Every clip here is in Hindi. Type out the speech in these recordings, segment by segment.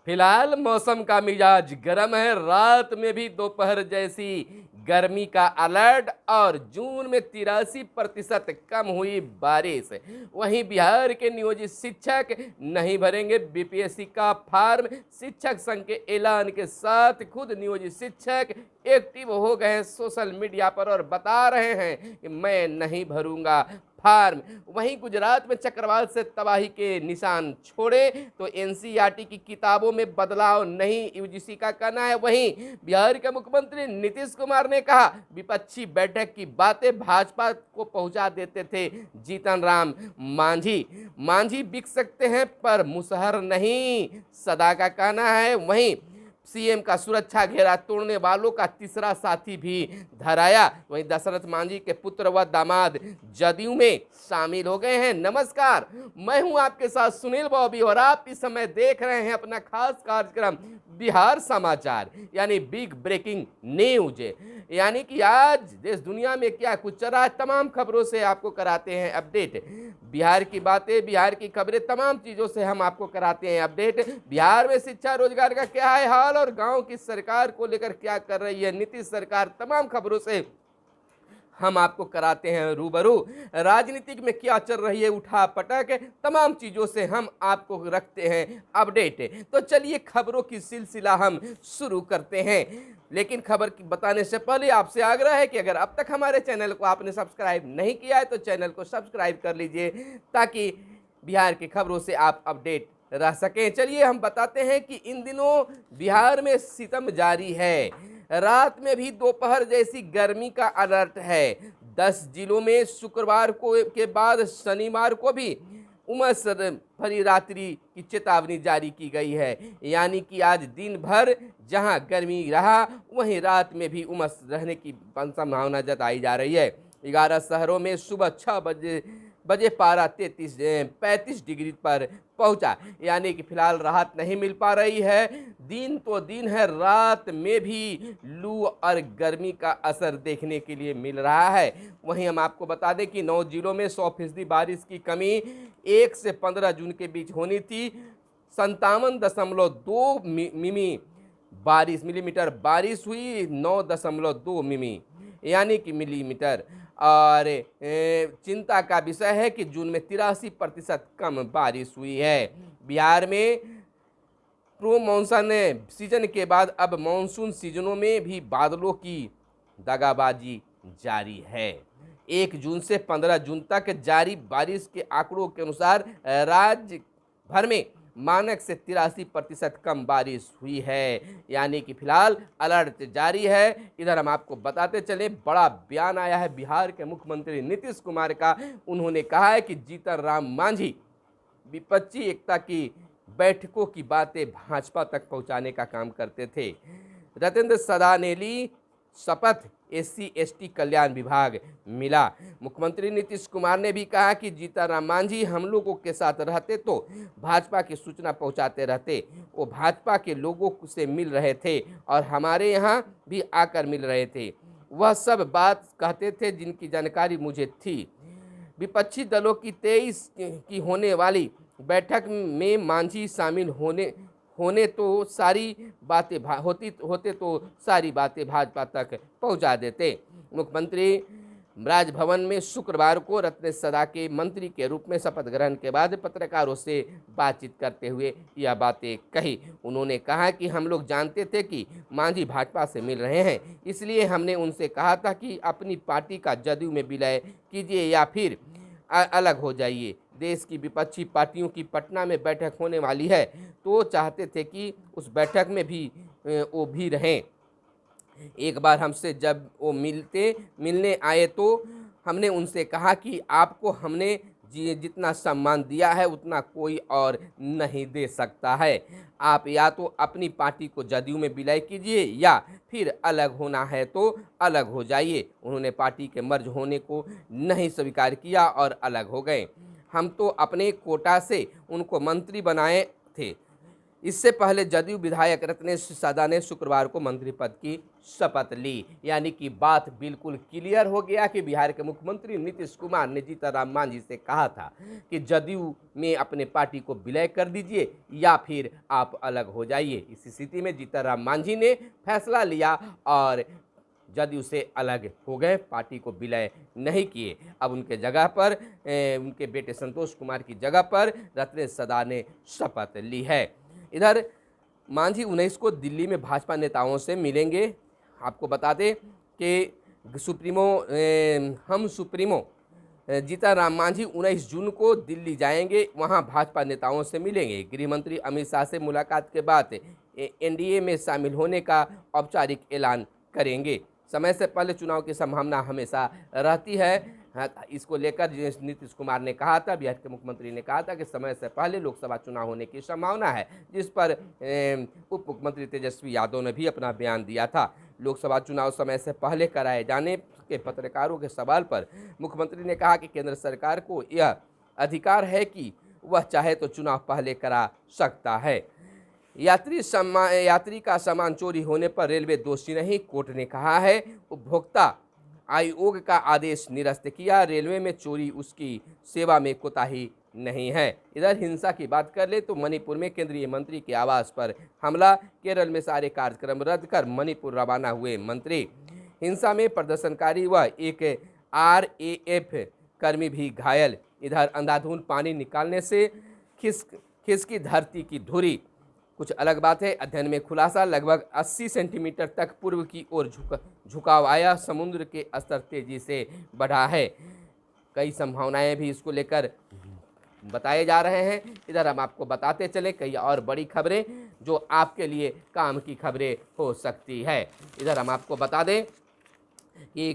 फिलहाल मौसम का मिजाज गर्म है, रात में भी दोपहर जैसी गर्मी का अलर्ट और जून में 83% कम हुई बारिश। वहीं बिहार के नियोजित शिक्षक नहीं भरेंगे बीपीएससी का फॉर्म। शिक्षक संघ के ऐलान के साथ खुद नियोजित शिक्षक एक्टिव हो गए हैं सोशल मीडिया पर और बता रहे हैं कि मैं नहीं भरूंगा फॉर्म। वहीं गुजरात में चक्रवात से तबाही के निशान छोड़े तो एनसीईआरटी की किताबों में बदलाव नहीं, यूजीसी का कहना है। वहीं बिहार के मुख्यमंत्री नीतीश कुमार ने कहा विपक्षी बैठक की बातें भाजपा को पहुंचा देते थे जीतन राम मांझी। मांझी बिक सकते हैं पर मुसहर नहीं, सदा का कहना है। वहीं सीएम का सुरक्षा घेरा तोड़ने वालों का तीसरा साथी भी धराया। वहीं दशरथ मांझी के पुत्र व दामाद जदयू में शामिल हो गए हैं। नमस्कार, मैं हूं आपके साथ सुनील बॉबी और आप इस समय देख रहे हैं अपना खास कार्यक्रम बिहार समाचार यानी बिग ब्रेकिंग न्यूज। यानी कि आज देश दुनिया में क्या कुछ चल रहा है तमाम खबरों से आपको कराते हैं अपडेट। बिहार की बातें, बिहार की खबरें, तमाम चीज़ों से हम आपको कराते हैं अपडेट। बिहार में शिक्षा रोजगार का क्या है हाल और गांव की सरकार को लेकर क्या कर रही है नीतीश सरकार, तमाम खबरों से हम आपको कराते हैं रूबरू। राजनीतिक में क्या चल रही है उठा पटक, तमाम चीज़ों से हम आपको रखते हैं अपडेट। तो चलिए खबरों की सिलसिला हम शुरू करते हैं, लेकिन खबर की बताने से पहले आपसे आग्रह है कि अगर अब तक हमारे चैनल को आपने सब्सक्राइब नहीं किया है तो चैनल को सब्सक्राइब कर लीजिए ताकि बिहार की खबरों से आप अपडेट रह सकें। चलिए हम बताते हैं कि इन दिनों बिहार में सितम जारी है, रात में भी दोपहर जैसी गर्मी का अलर्ट है। 10 जिलों में शुक्रवार को के बाद शनिवार को भी उमस भरी रात्रि की चेतावनी जारी की गई है। यानी कि आज दिन भर जहां गर्मी रहा वहीं रात में भी उमस रहने की संभावना जताई जा रही है। 11 शहरों में सुबह 6 बजे पारा 35 डिग्री पर पहुंचा। यानी कि फिलहाल राहत नहीं मिल पा रही है। दिन तो दिन है, रात में भी लू और गर्मी का असर देखने के लिए मिल रहा है। वहीं हम आपको बता दें कि 9 जिलों में 100% बारिश की कमी 1 से 15 जून के बीच होनी थी। 57.2 मिलीमीटर बारिश हुई, 9.2 मिमी यानी कि मिलीमीटर। और चिंता का विषय है कि जून में 83% कम बारिश हुई है। बिहार में प्रो मानसून सीजन के बाद अब मानसून सीजनों में भी बादलों की दगाबाजी जारी है। 1 जून से 15 जून तक जारी बारिश के आंकड़ों के अनुसार राज्य भर में मानक से 83% कम बारिश हुई है। यानी कि फिलहाल अलर्ट जारी है। इधर हम आपको बताते चले, बड़ा बयान आया है बिहार के मुख्यमंत्री नीतीश कुमार का। उन्होंने कहा है कि जीतन राम मांझी विपक्षी एकता की बैठकों की बातें भाजपा तक पहुंचाने का काम करते थे। रतेंद्र सदा ने ली शपथ, SC/ST कल्याण विभाग मिला। मुख्यमंत्री नीतीश कुमार ने भी कहा कि जीतन राम मांझी हम लोगों के साथ रहते तो भाजपा की सूचना पहुंचाते रहते। वो भाजपा के लोगों से मिल रहे थे और हमारे यहाँ भी आकर मिल रहे थे। वह सब बात कहते थे जिनकी जानकारी मुझे थी। विपक्षी दलों की 23 की होने वाली बैठक में मांझी शामिल होने तो सारी बातें होते तो सारी बातें भाजपा तक पहुंचा देते। मुख्यमंत्री राजभवन में शुक्रवार को रत्न सदा के मंत्री के रूप में शपथ ग्रहण के बाद पत्रकारों से बातचीत करते हुए यह बातें कही। उन्होंने कहा कि हम लोग जानते थे कि मांझी भाजपा से मिल रहे हैं, इसलिए हमने उनसे कहा था कि अपनी पार्टी का जदयू में विलय कीजिए या फिर अलग हो जाइए। देश की विपक्षी पार्टियों की पटना में बैठक होने वाली है तो चाहते थे कि उस बैठक में भी वो भी रहें। एक बार हमसे जब वो मिलने आए तो हमने उनसे कहा कि आपको हमने जितना सम्मान दिया है उतना कोई और नहीं दे सकता है। आप या तो अपनी पार्टी को जदयू में विलय कीजिए या फिर अलग होना है तो अलग हो जाइए। उन्होंने पार्टी के मर्ज होने को नहीं स्वीकार किया और अलग हो गए। हम तो अपने कोटा से उनको मंत्री बनाए थे। इससे पहले जदयू विधायक रत्नेश सदा ने शुक्रवार को मंत्री पद की शपथ ली। यानी कि बात बिल्कुल क्लियर हो गया कि बिहार के मुख्यमंत्री नीतीश कुमार ने जीतनराम मांझी से कहा था कि जदयू में अपने पार्टी को विलय कर दीजिए या फिर आप अलग हो जाइए। इस स्थिति में जीतनराम मांझी ने फैसला लिया और जदयू से अलग हो गए, पार्टी को विलय नहीं किए। अब उनके जगह पर उनके बेटे संतोष कुमार की जगह पर रत्नेश सदा ने शपथ ली है। इधर मांझी 19 को दिल्ली में भाजपा नेताओं से मिलेंगे। आपको बता दें कि हम सुप्रीमो जीतनराम मांझी 19 जून को दिल्ली जाएंगे, वहां भाजपा नेताओं से मिलेंगे। गृह मंत्री अमित शाह से मुलाकात के बाद एनडीए में शामिल होने का औपचारिक ऐलान करेंगे। समय से पहले चुनाव की संभावना हमेशा रहती है। इसको लेकर नीतीश कुमार ने कहा था, बिहार के मुख्यमंत्री ने कहा था कि समय से पहले लोकसभा चुनाव होने की संभावना है, जिस पर उप मुख्यमंत्री तेजस्वी यादव ने भी अपना बयान दिया था। लोकसभा चुनाव समय से पहले कराए जाने के पत्रकारों के सवाल पर मुख्यमंत्री ने कहा कि केंद्र सरकार को यह अधिकार है कि वह चाहे तो चुनाव पहले करा सकता है। यात्री का सामान चोरी होने पर रेलवे दोषी नहीं, कोर्ट ने कहा है। उपभोक्ता आयोग का आदेश निरस्त किया, रेलवे में चोरी उसकी सेवा में कोताही नहीं है। इधर हिंसा की बात कर ले तो मणिपुर में केंद्रीय मंत्री के आवास पर हमला, केरल में सारे कार्यक्रम रद्द कर मणिपुर रवाना हुए मंत्री। हिंसा में प्रदर्शनकारी व एक RAF कर्मी भी घायल। इधर अंधाधुंध पानी निकालने से खिसकी धरती की धुरी। कुछ अलग बात है। अध्ययन में खुलासा, लगभग 80 सेंटीमीटर तक पूर्व की ओर झुकाव आया, समुद्र के स्तर तेजी से बढ़ा है। कई संभावनाएं भी इसको लेकर बताए जा रहे हैं। इधर हम आपको बताते चले कई और बड़ी खबरें जो आपके लिए काम की खबरें हो सकती है। इधर हम आपको बता दें कि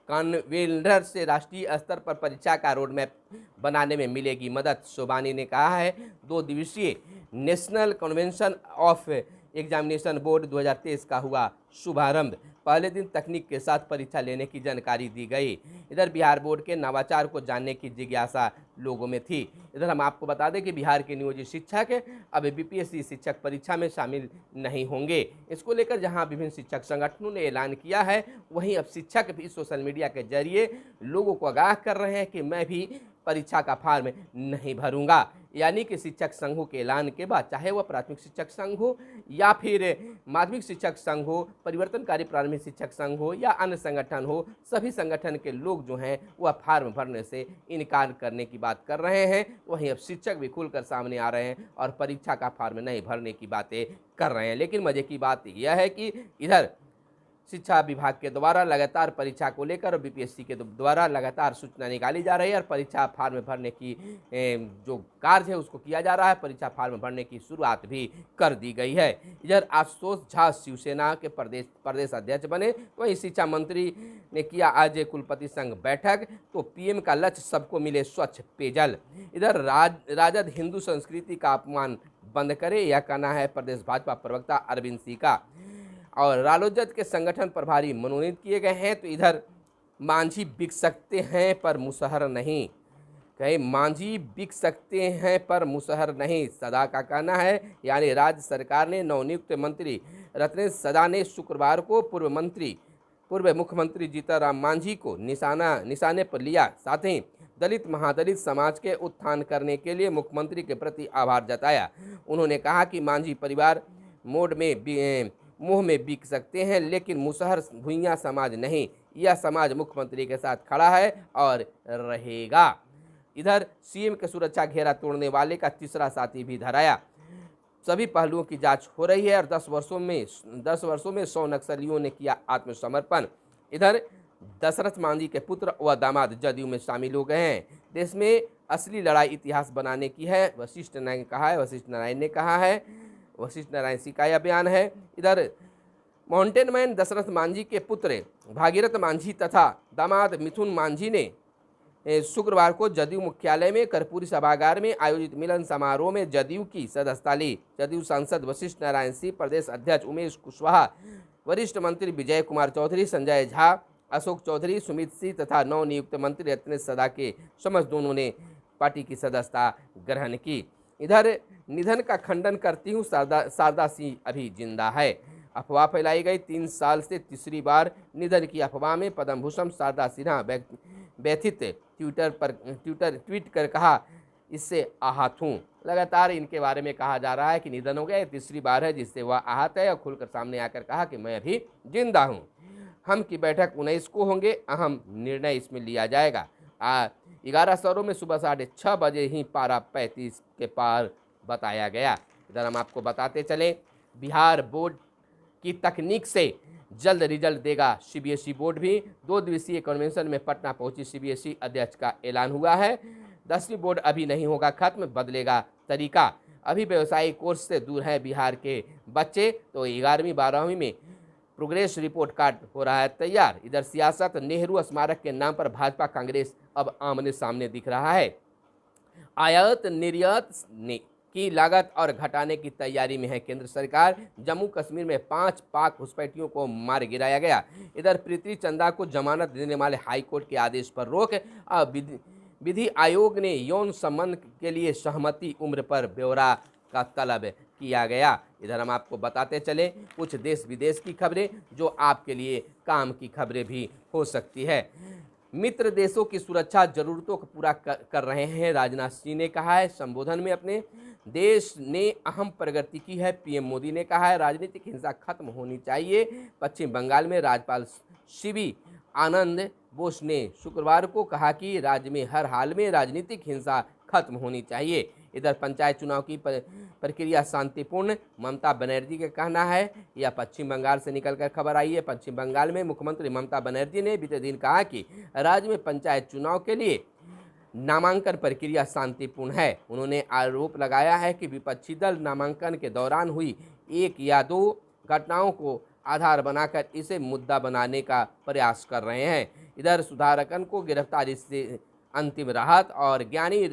कॉन्वेलर से राष्ट्रीय स्तर पर परीक्षा का रोड मैप बनाने में मिलेगी मदद। शोभानी ने कहा है 2 दिवसीय national convention of examination board 2023 का हुआ शुभारंभ। पहले दिन तकनीक के साथ परीक्षा लेने की जानकारी दी गई। इधर बिहार बोर्ड के नवाचार को जानने की जिज्ञासा लोगों में थी। इधर हम आपको बता दें कि बिहार के नियोजित शिक्षक अब BPSC शिक्षक परीक्षा में शामिल नहीं होंगे। इसको लेकर जहां विभिन्न शिक्षक संगठनों ने ऐलान किया है, वहीं अब शिक्षक भी सोशल मीडिया के जरिए लोगों को आगाह कर रहे हैं कि मैं भी परीक्षा का फॉर्म नहीं भरूंगा। यानी कि शिक्षक संघों के ऐलान के बाद, चाहे वह प्राथमिक शिक्षक संघ हो या फिर माध्यमिक शिक्षक संघ हो, परिवर्तनकारी प्राथमिक शिक्षक संघ हो या अन्य संगठन हो, सभी संगठन के लोग जो हैं वह फॉर्म भरने से इनकार करने की बात कर रहे हैं। वहीं अब शिक्षक भी खुलकर सामने आ रहे हैं और परीक्षा का फॉर्म नहीं भरने की बातें कर रहे हैं। लेकिन मजे की बात यह है कि इधर शिक्षा विभाग के द्वारा लगातार परीक्षा को लेकर और BPSC के द्वारा लगातार सूचना निकाली जा रही है और परीक्षा फॉर्म भरने की जो कार्य है उसको किया जा रहा है। परीक्षा फॉर्म भरने की शुरुआत भी कर दी गई है। इधर आशुतोष झा शिवसेना के प्रदेश अध्यक्ष बने। वहीं शिक्षा मंत्री ने किया आज कुलपति संघ बैठक, तो PM का लक्ष्य सबको मिले स्वच्छ पेयजल। इधर राजद हिंदू संस्कृति का अपमान बंद करे, यह कहना है प्रदेश भाजपा प्रवक्ता अरविंद सिंह का। और रालोजद के संगठन प्रभारी मनोनीत किए गए हैं। तो इधर मांझी बिक सकते हैं पर मुसहर नहीं, कहे मांझी बिक सकते हैं पर मुसहर नहीं, सदा का कहना है। यानी राज्य सरकार ने नवनियुक्त मंत्री रत्नेश सदा ने शुक्रवार को पूर्व मुख्यमंत्री जीतनराम मांझी को निशाने पर लिया। साथ ही दलित महादलित समाज के उत्थान करने के लिए मुख्यमंत्री के प्रति आभार जताया। उन्होंने कहा कि मांझी परिवार मुंह में बिक सकते हैं, लेकिन मुसहर भुइयां समाज नहीं। यह समाज मुख्यमंत्री के साथ खड़ा है और रहेगा। इधर CM के सुरक्षा घेरा तोड़ने वाले का तीसरा साथी भी धराया। सभी पहलुओं की जांच हो रही है और 10 वर्षों में 100 नक्सलियों ने किया आत्मसमर्पण। इधर दशरथ मांझी के पुत्र व दामाद जदयू में शामिल हो गए हैं। देश में असली लड़ाई इतिहास बनाने की है, वशिष्ठ नारायण ने कहा है। वशिष्ठ नारायण सिंह का यह बयान है। इधर माउंटेन मैन दशरथ मांझी के पुत्र भागीरथ मांझी तथा दामाद मिथुन मांझी ने शुक्रवार को जदयू मुख्यालय में कर्पूरी सभागार में आयोजित मिलन समारोह में जदयू की सदस्यता ली। जदयू सांसद वशिष्ठ नारायण सिंह, प्रदेश अध्यक्ष उमेश कुशवाहा, वरिष्ठ मंत्री विजय कुमार चौधरी, संजय झा, अशोक चौधरी, सुमित सिंह तथा नवनियुक्त मंत्री रत्नेश सदा के समस्त दोनों ने पार्टी की सदस्यता ग्रहण की। इधर निधन का खंडन करती हूँ, शारदा सिंह अभी जिंदा है। अफवाह फैलाई गई। 3 साल से तीसरी बार निधन की अफवाह में पद्म भूषण शारदा सिन्हा व्यथित ट्वीट कर कहा, इससे आहत हूँ। लगातार इनके बारे में कहा जा रहा है कि निधन हो गया, तीसरी बार है जिससे वह आहत है और खुलकर सामने आकर कहा कि मैं अभी जिंदा हूँ। हम की बैठक 19 को होंगे, अहम निर्णय इसमें लिया जाएगा। 11 शहरों में सुबह 6:30 बजे ही पारा 35 के पार बताया गया। इधर हम आपको बताते चलें, बिहार बोर्ड की तकनीक से जल्द रिजल्ट देगा सीबीएसई बोर्ड भी। 2 दिवसीय कन्वेंशन में पटना पहुंची सीबीएसई अध्यक्ष का ऐलान हुआ है। 10वीं बोर्ड अभी नहीं होगा खत्म, बदलेगा तरीका। अभी व्यवसायिक कोर्स से दूर है बिहार के बच्चे, तो 11वीं 12वीं में प्रोग्रेस रिपोर्ट कार्ड हो रहा है तैयार। इधर सियासत, नेहरू स्मारक के नाम पर भाजपा कांग्रेस अब आमने सामने दिख रहा है। आयात निर्यात की लागत और घटाने की तैयारी में है केंद्र सरकार। जम्मू कश्मीर में 5 पाक घुसपैठियों को मार गिराया गया। इधर प्रीति चंदा को जमानत देने वाले हाईकोर्ट के आदेश पर रोक। विधि आयोग ने यौन संबंध के लिए सहमति उम्र पर ब्यौरा का तलब किया गया। इधर हम आपको बताते चले कुछ देश विदेश की खबरें जो आपके लिए काम की खबरें भी हो सकती है। मित्र देशों की सुरक्षा जरूरतों को पूरा कर रहे हैं, राजनाथ सिंह ने कहा है संबोधन में। अपने देश ने अहम प्रगति की है, पीएम मोदी ने कहा है। राजनीतिक हिंसा खत्म होनी चाहिए। पश्चिम बंगाल में राज्यपाल शिबी आनंद बोस ने शुक्रवार को कहा कि राज्य में हर हाल में राजनीतिक हिंसा खत्म होनी चाहिए। इधर पंचायत चुनाव की प्रक्रिया शांतिपूर्ण, ममता बनर्जी का कहना है। यह पश्चिम बंगाल से निकलकर खबर आई है। पश्चिम बंगाल में मुख्यमंत्री ममता बनर्जी ने बीते दिन कहा कि राज्य में पंचायत चुनाव के लिए नामांकन प्रक्रिया शांतिपूर्ण है। उन्होंने आरोप लगाया है कि विपक्षी दल नामांकन के दौरान हुई 1 या 2 घटनाओं को आधार बनाकर इसे मुद्दा बनाने का प्रयास कर रहे हैं। इधर सुधारकन को गिरफ्तारी से अंतिम राहत और ज्ञानी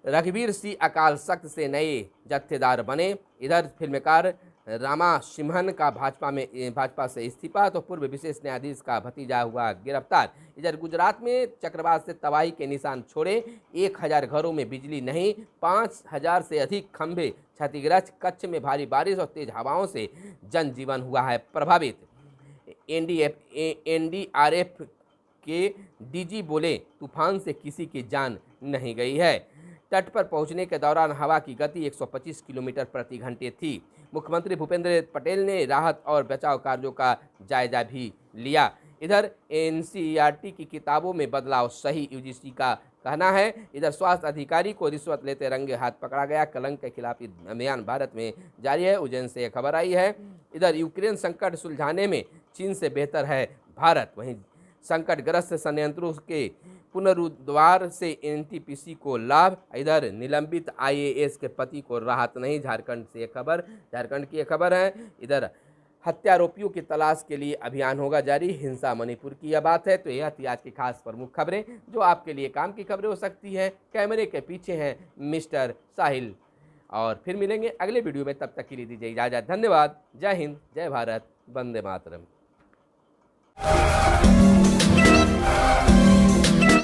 रघुवीर सिंह अकाल तख्त से नए जत्थेदार बने। इधर फिल्मकार रामा सिम्हन का भाजपा से इस्तीफा, तो पूर्व विशेष न्यायाधीश का भतीजा हुआ गिरफ्तार। इधर गुजरात में चक्रवात से तबाही के निशान छोड़े, 1000 घरों में बिजली नहीं, 5000 से अधिक खंभे क्षतिग्रस्त। कच्छ में भारी बारिश और तेज हवाओं से जनजीवन हुआ है प्रभावित। एनडीआरएफ के डीजी बोले तूफान से किसी की जान नहीं गई है। तट पर पहुंचने के दौरान हवा की गति 125 किलोमीटर प्रति घंटे थी। मुख्यमंत्री भूपेंद्र पटेल ने राहत और बचाव कार्यों का जायजा भी लिया। इधर एनसीईआरटी की किताबों में बदलाव सही, यूजीसी का कहना है। इधर स्वास्थ्य अधिकारी को रिश्वत लेते रंगे हाथ पकड़ा गया। कलंक के खिलाफ अभियान भारत में जारी है। उज्जैन से खबर आई है। इधर यूक्रेन संकट सुलझाने में चीन से बेहतर है भारत। वहीं संकटग्रस्त संयंत्रों के पुनरुद्धार से एनटीपीसी को लाभ। इधर निलंबित आईएएस के पति को राहत नहीं, झारखंड की खबर है। इधर हत्यारोपियों की तलाश के लिए अभियान होगा जारी। हिंसा मणिपुर की यह बात है। तो यह थी आज की खास प्रमुख खबरें जो आपके लिए काम की खबरें हो सकती हैं। कैमरे के पीछे हैं मिस्टर साहिल, और फिर मिलेंगे अगले वीडियो में। तब तक के लिए दीजिए इजाजत। धन्यवाद। जय हिंद, जय भारत, वंदे मातरम।